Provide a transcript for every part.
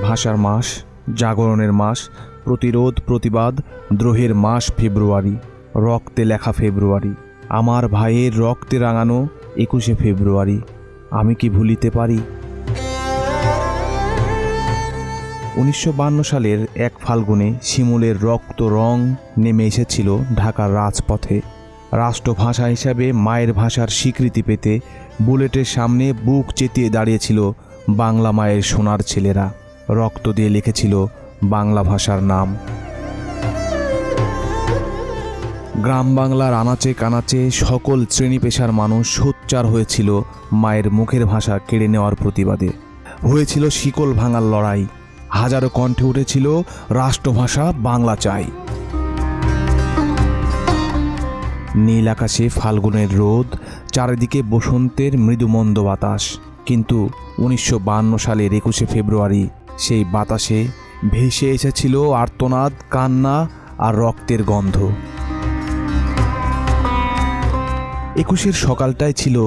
ভাষার মাস, জাগরণের মাস, প্রতিরোধ প্রতিবাদ দ্রোহের মাস ফেব্রুয়ারি। রক্তে লেখা ফেব্রুয়ারি, আমার ভাইয়ের রক্তে রাঙানো 21শে ফেব্রুয়ারি। আমি কি ভুলিতে পারি? 1952 সালের 1 ফাল্গুনে শিমুলের রক্ত রং নেমে এসেছিল ঢাকার রাজপথে। রাষ্ট্রভাষা হিসাবে মায়ের ভাষার স্বীকৃতি পেতে বুলেটের সামনে বুক চেতিয়ে দাঁড়িয়েছিল বাংলা মায়ের সোনার ছেলেরা। রক্ত দিয়ে লিখেছিল বাংলা ভাষার নাম। গ্রাম বাংলার আনাচে কানাচে সকল শ্রেণী পেশার মানুষ সোচ্চার হয়েছিল মায়ের মুখের ভাষা কেড়ে নেওয়ার প্রতিবাদে। হয়েছিল শিকল ভাঙার লড়াই। হাজারো কণ্ঠে উঠেছিল রাষ্ট্রভাষা বাংলা চাই। নীল আকাশে ফাল্গুনের রোদ, চারিদিকে বসন্তের মৃদুমন্দ বাতাস। কিন্তু 1952 সালের 21শে ফেব্রুয়ারি সেই বাতাসে ভেসে এসেছিল আর্তনাদ, কান্না আর রক্তের গন্ধ। 21-এর সকালটাই ছিল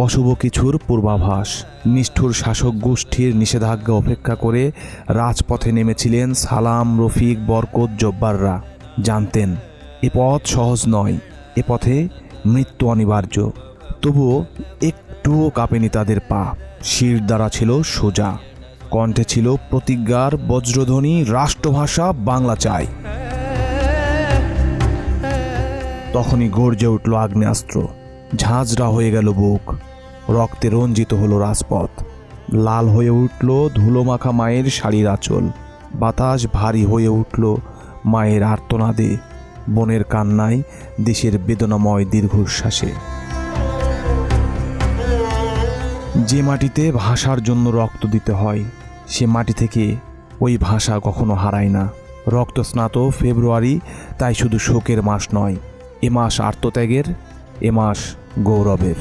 অশুভ কিছুর পূর্বাভাস। নিষ্ঠুর শাসক গোষ্ঠীর নিষেধাজ্ঞা উপেক্ষা করে রাজপথে নেমেছিলেন সালাম, রফিক, বরকত, জব্বাররা। জানতেন এ পথ সহজ নয়, এ পথে মৃত্যু অনিবার্য। তবুও একটুও কাঁপেনি তাদের পা। শির দ্বারা ছিল সোজা, কণ্ঠে ছিল প্রতিজ্ঞার বজ্রধ্বনি, রাষ্ট্রভাষা বাংলা চাই। তখনই গর্জে উঠল আগ্নেয়াস্ত্র। ঝাঁঝরা হয়ে গেল বুক, রক্তে রঞ্জিত হলো রাজপথ। লাল হয়ে উঠল ধুলোমাখা মায়ের শাড়ির আঁচল। বাতাস ভারী হয়ে উঠল মায়ের আর্তনাদে, বনের কান্নায়, দেশের বেদনাময় দীর্ঘশ্বাসে। যে মাটিতে ভাষার জন্য রক্ত দিতে হয়, সে মাটি থেকে ওই ভাষা কখনো হারায় না। রক্তস্নাত ফেব্রুয়ারি তাই শুধু শোকের মাস নয়, এ মাস আত্মত্যাগের, এ মাস গৌরবের।